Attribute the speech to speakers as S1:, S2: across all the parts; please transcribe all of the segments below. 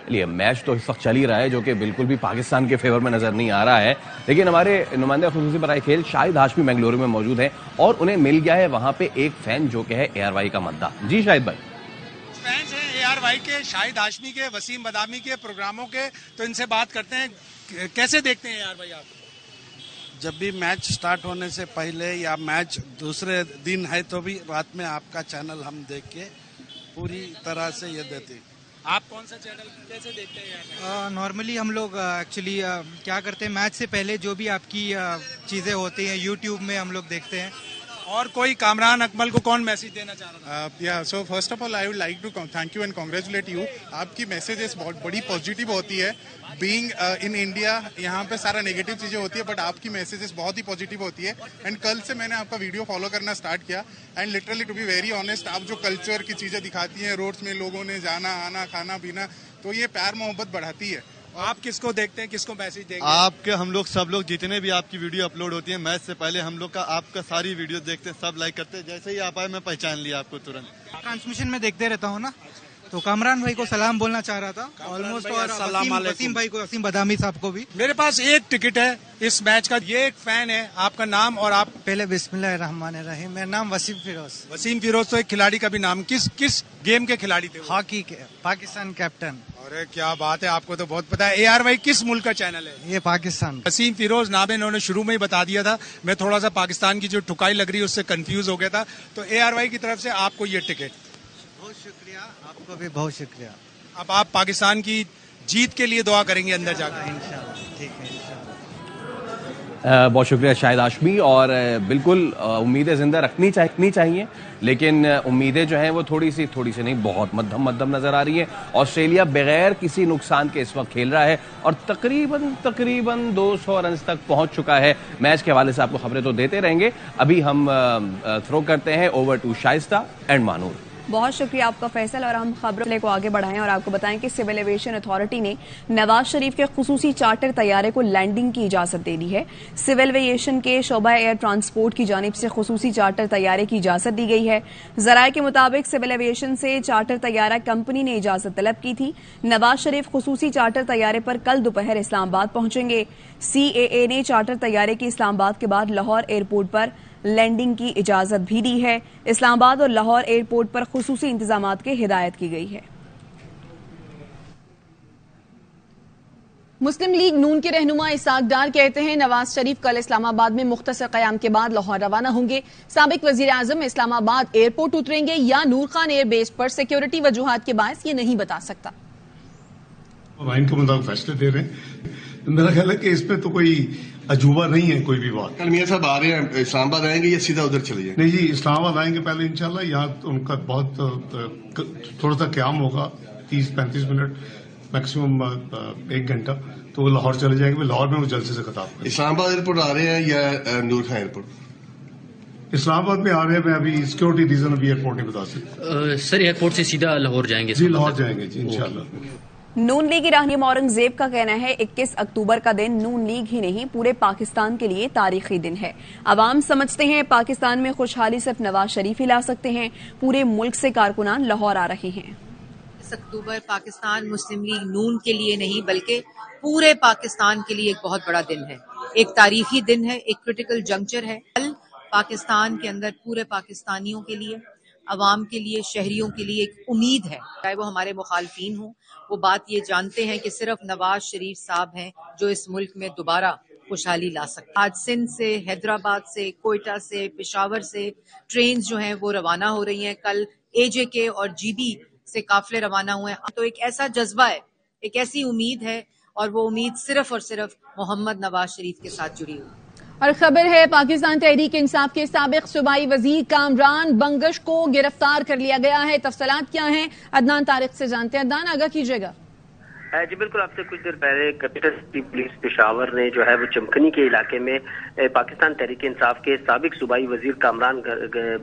S1: چلیے میچ تو اس وقت چل ہی رہا ہے جو کہ بالکل بھی پاکستان کے فیور میں نظر نہیں آ رہا ہے، لیکن ہمارے نمائندہ خصوصی برائے کھیل شاہد ہاشمی بنگلورو میں موجود ہیں اور انہیں مل گیا ہے وہاں پہ ایک فین جو کہ ہے اے آر وائی کا مداح۔ جی شاہد بھائی،
S2: فینس ہیں اے آر وائی کے، شاہد ہاشمی کے، وسیم بادامی کے پروگراموں کے، تو ان سے بات کرتے ہیں کیسے دیکھتے ہیں اے آر وائی آپ؟
S3: جب بھی میچ سٹارٹ ہونے سے پہلے یا میچ دوسرے دن ہے تو بھی رات میں آپ کا چینل ہم دیکھ کے پوری طرح سے یہ دیتے ہیں۔
S2: آپ کون سا چینل کیسے دیکھتے ہیں؟
S4: نارملی ہم لوگ ایکچولی کیا کرتے ہیں، میچ سے پہلے جو بھی آپ کی چیزیں ہوتی ہیں یوٹیوب میں ہم لوگ دیکھتے ہیں۔
S2: اور کوئی کامران اکمل کو کون میسج دینا چاہ رہا
S5: یا so first of all I would like to thank you and congratulate you. آپ کی میسیجز بہت بڑی پازیٹیو ہوتی ہے، بینگ ان انڈیا یہاں پہ سارا نیگیٹو چیزیں ہوتی ہے، بٹ آپ کی میسیجز بہت ہی پازیٹیو ہوتی ہے۔ اینڈ کل سے میں نے آپ کا ویڈیو فالو کرنا اسٹارٹ کیا، and literally to be very honest آپ جو کلچر کی چیزیں دکھاتی ہیں، روڈس میں لوگوں نے جانا آنا کھانا پینا، تو یہ پیار محبت بڑھاتی ہے۔
S2: آپ کس کو دیکھتے ہیں، کس کو میسج دیں گے؟
S6: آپ کے ہم لوگ سب لوگ جتنے بھی آپ کی ویڈیو اپلوڈ ہوتی ہیں میچ سے پہلے ہم لوگ کا آپ کا ساری ویڈیو دیکھتے ہیں، سب لائک کرتے ہیں، جیسے ہی آپ آئے میں پہچان لیا آپ کو ترنت۔
S4: ٹرانسمیشن میں دیکھتے رہتا ہوں نا، تو کامران بھائی کو سلام بولنا چاہ رہا تھا آلموسٹ، اور وسیم بھائی کو، وسیم بادامی صاحب کو بھی۔
S2: میرے پاس ایک ٹکٹ ہے اس میچ کا، یہ ایک فین ہے، آپ کا نام اور آپ؟
S4: پہلے بسم اللہ الرحمن الرحیم، میرا نام وسیم فیروز۔
S2: وسیم فیروز، تو ایک کھلاڑی کا بھی نام، کس گیم کے کھلاڑی تھے؟
S4: ہاکی کے، پاکستان کیپٹن۔
S2: ارے کیا بات ہے، آپ کو تو بہت پتا ہے۔ اے آر وائی کس ملک کا چینل ہے؟
S4: یہ پاکستان۔
S2: وسیم فیروز نام انہوں نے شروع میں ہی بتا دیا تھا، میں تھوڑا سا پاکستان کی جو ٹھکائی لگ رہی ہے اس سے کنفیوز ہو گیا تھا، تو اے آر وائی کی طرف سے آپ کو یہ ٹکٹ۔
S4: بہت شکریہ، آپ کو بھی بہت شکریہ۔
S2: اب آپ پاکستان کی جیت کے لیے دعا کریں گے اندر جا کر؟
S4: انشاءاللہ، ٹھیک ہے انشاءاللہ۔
S1: بہت شکریہ شاہد ہاشمی، اور بالکل امیدیں زندہ رکھنی چاہیے، لیکن امیدیں جو ہیں وہ تھوڑی سی نہیں، بہت مدھم نظر آ رہی ہیں۔ آسٹریلیا بغیر کسی نقصان کے اس وقت کھیل رہا ہے اور تقریباً 200 رنز تک پہنچ چکا ہے۔ میچ کے حوالے سے آپ کو خبریں تو دیتے رہیں گے، ابھی ہم تھرو کرتے ہیں اوور ٹو شائستہ اینڈ مانور۔
S7: بہت شکریہ آپ کا فیصل، اور ہم خبروں کو آگے بڑھائیں اور آپ کو بتائیں کہ سول ایویشن اتھارٹی نے نواز شریف کے خصوصی چارٹر طیارے کو لینڈنگ کی اجازت دے دی ہے۔ سول ایویشن کے شعبہ ایئر ٹرانسپورٹ کی جانب سے خصوصی چارٹر طیارے کی اجازت دی گئی ہے۔ ذرائع کے مطابق سول ایویشن سے چارٹر طیارہ کمپنی نے اجازت طلب کی تھی۔ نواز شریف خصوصی چارٹر طیارے پر کل دوپہر اسلام آباد پہنچیں گے۔ سی اے اے نے چارٹر طیارے کی اسلام آباد کے بعد لاہور ایئرپورٹ پر لینڈنگ کی اجازت بھی دی ہے۔ اسلام آباد اور لاہور ایئرپورٹ پر خصوصی انتظامات کی ہدایت کی گئی ہے۔ مسلم لیگ نون کے رہنما اسحاق ڈار کہتے ہیں نواز شریف کل اسلام آباد میں مختصر قیام کے بعد لاہور روانہ ہوں گے۔ سابق وزیر اعظم اسلام آباد ایئرپورٹ اتریں گے یا نور خان ایئر بیس پر، سیکیورٹی وجوہات کے باعث یہ نہیں بتا سکتا۔
S8: آئین کے مطابق فیصلے دے رہے ہیں، میرا خیال ہے کہ اس پہ تو کوئی عجوبہ نہیں ہے کوئی بھی بات۔
S9: میاں صاحب آ رہے ہیں اسلام آباد آئیں گے یا سیدھا ادھر چلے جائیں؟
S8: نہیں جی، اسلام آباد آئیں گے پہلے انشاءاللہ، یہاں ان کا بہت تھوڑا سا قیام ہوگا، 30-35 منٹ میکسیمم 1 گھنٹہ، تو وہ لاہور چلے جائیں گے، لاہور میں وہ جلسے سے خطاب کریں۔
S9: اسلام آباد ایئرپورٹ آ رہے ہیں یا نور خان ایئرپورٹ؟
S8: اسلام آباد میں آ رہے ہیں، میں ابھی سیکورٹی ریزن ابھی ایئرپورٹ نہیں بتا سکتا۔
S10: سر ایئرپورٹ سے سیدھا لاہور جائیں گے؟
S8: جی لاہور جائیں گے جی انشاءاللہ۔
S7: نون لیگی رہنما اورنگزیب کا کہنا ہے 21 اکتوبر کا دن نون لیگ ہی نہیں پورے پاکستان کے لیے تاریخی دن ہے۔ عوام سمجھتے ہیں پاکستان میں خوشحالی صرف نواز شریف ہی لا سکتے ہیں، پورے ملک سے کارکنان لاہور آ رہے ہیں۔
S11: 21 اکتوبر پاکستان مسلم لیگ نون کے لیے نہیں بلکہ پورے پاکستان کے لیے ایک بہت بڑا دن ہے، ایک تاریخی دن ہے، ایک کریٹیکل جنکچر ہے۔ کل پاکستان کے اندر پورے پاکستانیوں کے لیے، عوام کے لیے، شہریوں کے لیے ایک امید ہے، چاہے وہ ہمارے مخالفین ہوں، وہ بات یہ جانتے ہیں کہ صرف نواز شریف صاحب ہیں جو اس ملک میں دوبارہ خوشحالی لا سکتے۔ آج سندھ سے، حیدرآباد سے، کوئٹہ سے، پشاور سے ٹرینز جو ہیں وہ روانہ ہو رہی ہیں۔ کل اے جے کے اور جی بی سے قافلے روانہ ہوئے ہیں، تو ایک ایسا جذبہ ہے، ایک ایسی امید ہے، اور وہ امید صرف اور صرف محمد نواز شریف کے ساتھ جڑی ہوئی۔
S7: اور خبر ہے پاکستان تحریک انصاف کے سابق صوبائی وزیر کامران بنگش کو گرفتار کر لیا گیا ہے۔ تفصیلات کیا ہیں عدنان طارق سے جانتے ہیں۔ عدنان آگاہ کیجیے گا۔
S12: جی بالکل، آپ سے کچھ دیر پہلے کیپٹل سٹی پولیس پشاور نے جو ہے وہ چمکنی کے علاقے میں پاکستان تحریک انصاف کے سابق صوبائی وزیر کامران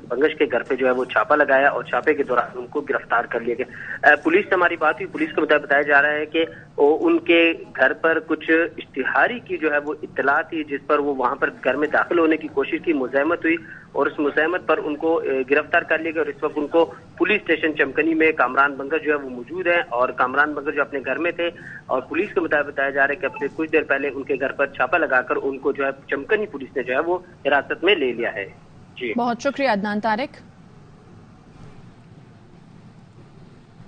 S12: بنگش کے گھر پہ جو ہے وہ چھاپا لگایا اور چھاپے کے دوران ان کو گرفتار کر لیا گیا۔ پولیس سے ہماری بات ہوئی، پولیس کے مطابق بتایا جا رہا ہے کہ ان کے گھر پر کچھ اشتہاری کی جو ہے وہ اطلاع تھی، جس پر وہ وہاں پر گھر میں داخل ہونے کی کوشش کی، مزاحمت ہوئی اور اس مزاحمت پر ان کو گرفتار کر لیا گیا اور اس وقت ان کو پولیس اسٹیشن چمکنی میں کامران بنگش جو ہے وہ موجود ہیں اور کامران بنگش جو اپنے گھر میں تھے اور پولیس کے مطابق بتایا جا رہا ہے کہ اب سے کچھ دیر پہلے ان کے گھر پر چھاپا لگا کر ان کو جو ہے چمکنی پولیس نے جو ہے وہ حراست میں لے لیا ہے. جی
S7: بہت شکریہ عدنان طارق.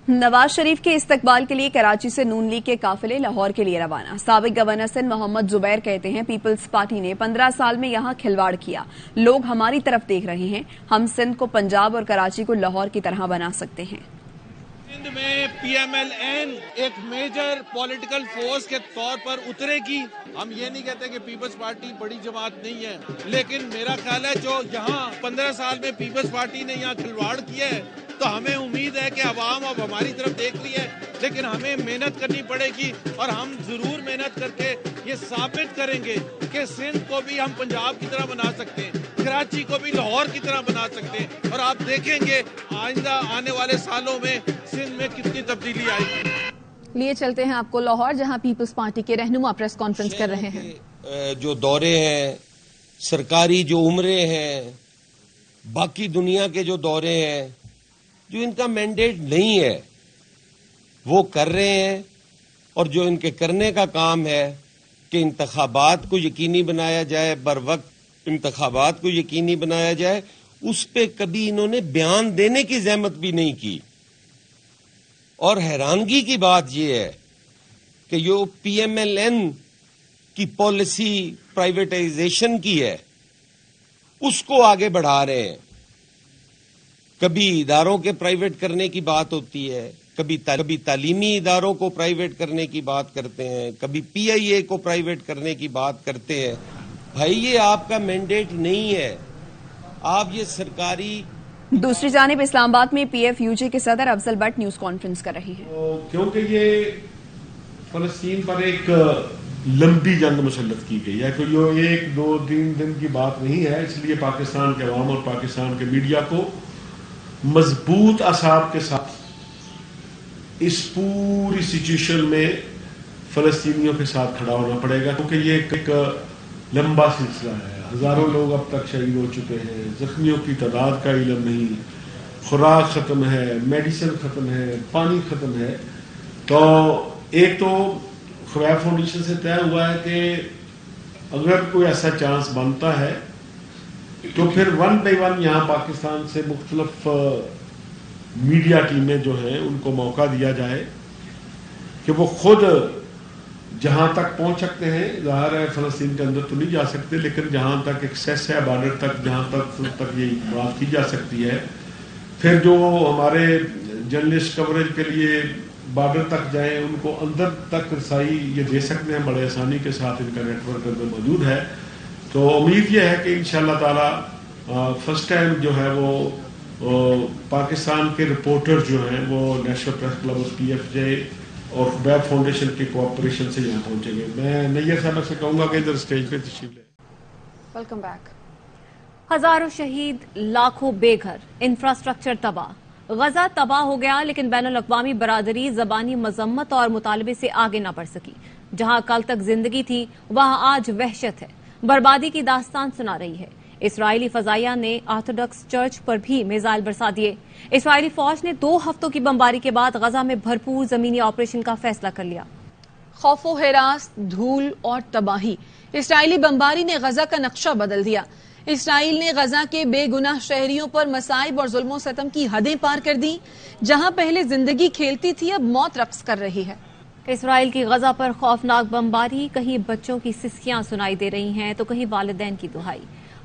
S7: نواز شریف کے استقبال کے لیے کراچی سے نون لیگ کے قافلے لاہور کے لیے روانہ. سابق گورنر سندھ محمد زبیر کہتے ہیں پیپلز پارٹی نے 15 سال میں یہاں کھلواڑ کیا. لوگ ہماری طرف دیکھ رہے ہیں. ہم سندھ کو پنجاب اور کراچی کو لاہور کی طرح بنا سکتے ہیں.
S13: سندھ میں پی ایم ایل این ایک میجر پولیٹیکل فورس کے طور پر اترے گی. ہم یہ نہیں کہتے کہ پیپلز پارٹی بڑی جماعت نہیں ہے, لیکن میرا خیال ہے جو یہاں 15 سال میں پیپلز پارٹی نے یہاں کھلواڑ کیا ہے تو ہمیں امید ہے کہ عوام اب ہماری طرف دیکھ رہی ہے, لیکن ہمیں محنت کرنی پڑے گی اور ہم ضرور محنت کر کے یہ ثابت کریں گے کہ سندھ کو بھی ہم پنجاب کی طرح بنا سکتے ہیں, کراچی کو بھی لاہور کی طرح بنا سکتے ہیں, اور آپ دیکھیں گے آئندہ آنے والے سالوں میں سندھ میں کتنی تبدیلی آئے گی.
S7: لیے چلتے ہیں آپ کو لاہور, جہاں پیپلز پارٹی کے رہنما پریس کانفرنس کر رہے ہیں.
S14: جو دورے ہیں سرکاری, جو عمرے ہیں, باقی دنیا کے جو دورے ہیں, جو ان کا مینڈیٹ نہیں ہے وہ کر رہے ہیں, اور جو ان کے کرنے کا کام ہے کہ انتخابات کو یقینی بنایا جائے, بر وقت انتخابات کو یقینی بنایا جائے, اس پہ کبھی انہوں نے بیان دینے کی زحمت بھی نہیں کی. اور حیرانگی کی بات یہ ہے کہ جو پی ایم ایل این کی پالیسی پرائیویٹائزیشن کی ہے اس کو آگے بڑھا رہے ہیں. کبھی اداروں کے پرائیویٹ کرنے کی بات ہوتی ہے, کبھی تعلیمی اداروں کو پرائیویٹ کرنے کی بات کرتے ہیں, کبھی پی آئی اے کو پرائیویٹ کرنے کی بات کرتے ہیں. بھائی یہ آپ کا مینڈیٹ نہیں ہے, آپ یہ سرکاری.
S7: دوسری جانب اسلام آباد میں پی ایف یو جے کے صدر افضل بٹ نیوز کانفرنس کر رہے ہیں.
S15: کیونکہ یہ فلسطین پر ایک لمبی جنگ مسلط کی گئی ہے, کہ یہ 1 2 3 دن کی بات نہیں ہے, اس لیے پاکستان کے عوام اور پاکستان کے میڈیا کو مضبوط اعصاب کے ساتھ اس پوری سچویشن میں فلسطینیوں کے ساتھ کھڑا ہونا پڑے گا, کیونکہ یہ ایک لمبا سلسلہ ہے. ہزاروں لوگ اب تک شہید ہو چکے ہیں, زخمیوں کی تعداد کا علم نہیں, خوراک ختم ہے, میڈیسن ختم ہے, پانی ختم ہے. تو ایک تو خوراک فاؤنڈیشن سے طے ہوا ہے کہ اگر کوئی ایسا چانس بنتا ہے تو پھر 1 by 1 یہاں پاکستان سے مختلف میڈیا ٹیمیں جو ہیں ان کو موقع دیا جائے کہ وہ خود جہاں تک پہنچ سکتے ہیں. ظاہر ہے فلسطین کے اندر تو نہیں جا سکتے, لیکن جہاں تک ایکسیس ہے بارڈر تک, جہاں تک یہ بات کی جا سکتی ہے, پھر جو ہمارے جرنلسٹ کوریج کے لیے بارڈر تک جائیں ان کو اندر تک رسائی یہ دے سکتے ہیں بڑے آسانی کے ساتھ, ان کا نیٹ ورک اندر موجود ہے. تو امید یہ ہے کہ انشاءاللہ تعالی فرسٹ ٹائم جو ہے وہ پاکستان کے رپورٹر جو ہیں وہ نیشنل پریس کلب اور پی ایف جے اور ویب فاؤنڈیشن کی کوآپریشن سے یہاں پہنچیں گے. میں نیّر صاحب سے کہوں گا کہ ادھر اسٹیج پہ تشریف لیں.
S7: Welcome back.
S16: ہزاروں شہید, لاکھوں بے گھر, انفراسٹرکچر تباہ. غزہ تباہ ہو گیا لیکن بین الاقوامی برادری زبانی مذمت اور مطالبے سے آگے نہ بڑھ سکی. جہاں کل تک زندگی تھی وہاں آج وحشت ہے, بربادی کی داستان سنا رہی ہے. اسرائیلی فضائیہ نے آرتھوڈکس چرچ پر بھی میزائل برسا دیے. اسرائیلی فوج نے 2 ہفتوں کی بمباری کے بعد غزہ میں بھرپور زمینی آپریشن کا فیصلہ کر لیا.
S17: خوف و ہراس, دھول اور تباہی. اسرائیلی بمباری نے غزہ کا نقشہ بدل دیا. اسرائیل نے غزہ کے بے گناہ شہریوں پر مصائب اور ظلم و ستم کی حدیں پار کر دی. جہاں پہلے زندگی کھیلتی تھی اب موت رقص کر رہی ہے.
S16: اسرائیل کی غزہ پر خوفناک بمباری, کہیں بچوں کی سسکیاں سنائی دے رہی ہیں تو کہیں والدین کی دہائی.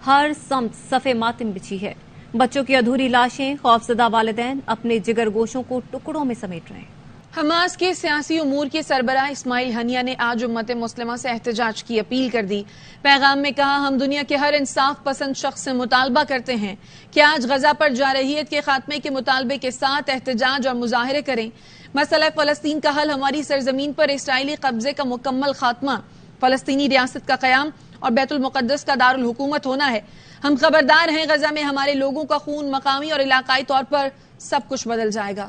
S16: ہر سمت صفے ماتم بچھی ہے. بچوں کی ادھوری لاشیں, خوفزدہ والدین اپنے جگر گوشوں کو ٹکڑوں میں سمیٹ رہے ہیں.
S17: حماس کے سیاسی امور کے سربراہ اسماعیل ہنیہ نے آج امت مسلمہ سے احتجاج کی اپیل کر دی. پیغام میں کہا, ہم دنیا کے ہر انصاف پسند شخص سے مطالبہ کرتے ہیں کہ آج غزہ پر جارحیت کے خاتمے کے مطالبے کے ساتھ احتجاج اور مظاہرے کریں. مسئلہ فلسطین کا حل, ہماری سرزمین پر اسرائیلی قبضے کا مکمل خاتمہ, فلسطینی ریاست کا قیام اور بیت المقدس کا دارالحکومت ہونا ہے. ہم خبردار ہیں غزہ میں ہمارے لوگوں کا خون مقامی اور علاقائی طور پر سب کچھ بدل جائے گا.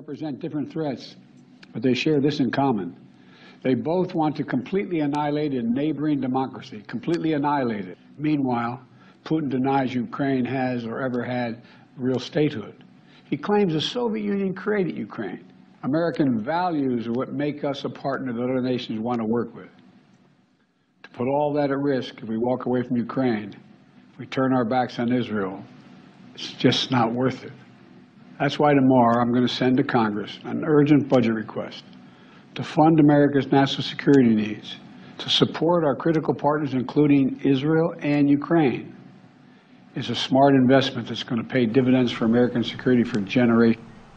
S18: Represent different threats, but they share this in common. They both want to completely annihilate a neighboring democracy, completely annihilate it. Meanwhile, Putin denies Ukraine has or ever had real statehood. He claims the Soviet Union created Ukraine. American values are what make us a partner that other nations want to work with. To put all that at risk, if we walk away from Ukraine, if we turn our backs on Israel, it's just not worth it. That's why tomorrow I'm going to send to Congress an urgent budget request to fund America's national security needs, to support our critical partners, including Israel and Ukraine. It's a smart investment that's going to pay dividends for American security for generations.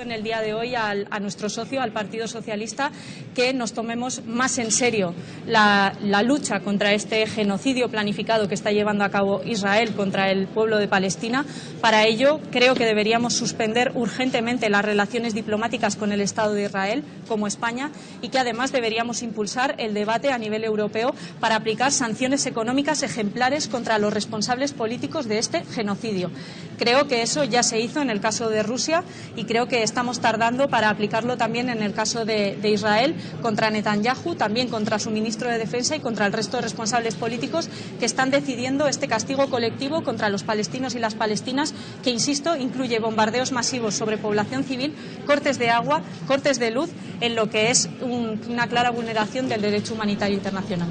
S19: En el día de hoy a nuestro socio, al Partido Socialista, que nos tomemos más en serio la lucha contra este genocidio planificado que está llevando a cabo Israel contra el pueblo de Palestina. Para ello, creo que deberíamos suspender urgentemente las relaciones diplomáticas con el Estado de Israel, como España, y que además deberíamos impulsar el debate a nivel europeo para aplicar sanciones económicas ejemplares contra los responsables políticos de este genocidio. Creo que eso ya se hizo en el caso de Rusia y creo que estamos tardando para aplicarlo también en el caso de Israel contra Netanyahu, también contra su ministro de Defensa y contra el resto de responsables políticos que están decidiendo este castigo colectivo contra los palestinos y las palestinas que, insisto, incluye bombardeos masivos sobre población civil, cortes de agua, cortes de luz, en lo que es una clara vulneración del derecho humanitario internacional.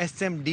S20: SMD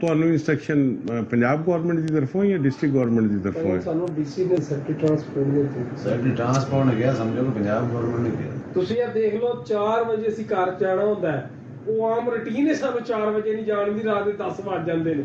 S15: ਤੁਹਾਨੂੰ instruction Punjab government ਦੀ ਤਰਫੋਂ ਜਾਂ district government ਦੀ ਤਰਫੋਂ ਹੈ?
S3: ਸਾਨੂੰ DC ਨੇ secretary transport ਦੇ ਦਿੱਤੇ।
S15: Secretary transport ਨੇ ਕਿਹਾ, ਸਮਝੋ ਕਿ ਪੰਜਾਬ ਗਵਰਨਮੈਂਟ ਨੇ ਕਿਹਾ।
S3: ਤੁਸੀਂ ਇਹ ਦੇਖ ਲਓ 4 ਵਜੇ ਅਸੀਂ ਘਰ ਜਾਣਾ ਹੁੰਦਾ ਹੈ, ਉਹ ਆਮ ਰੁਟੀਨ ਹੈ, ਸਾਨੂੰ 4 ਵਜੇ ਨਹੀਂ ਜਾਣ ਦੀ, ਰਾਤ ਦੇ 10 ਵੱਜ ਜਾਂਦੇ ਨੇ।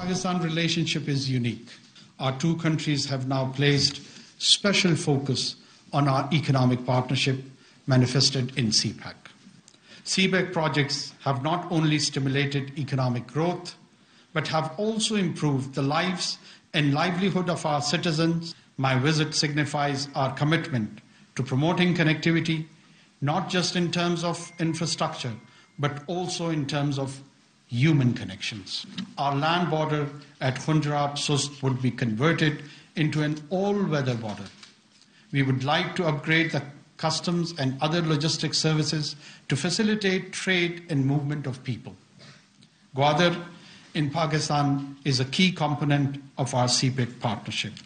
S5: Pakistan relationship is unique. Our two countries have now placed special focus on our economic partnership manifested in CPEC. CPEC projects have not only stimulated economic growth, but have also improved the lives and livelihood of our citizens. My visit signifies our commitment to promoting connectivity, not just in terms of infrastructure, but also in terms of human connections. Our land border at Hunjarab Sust would be converted into an all-weather border. We would like to upgrade the customs and other logistics services to facilitate trade and movement of people. Gwadar in Pakistan is a key component of our CPEC partnership.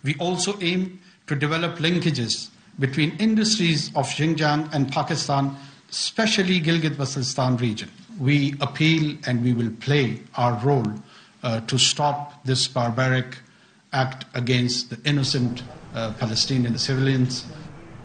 S5: We also aim to develop linkages between industries of Xinjiang and Pakistan, especially Gilgit-Baltistan region. We appeal and we will play our role to stop this barbaric act against the innocent Palestinian civilians.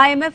S16: IMF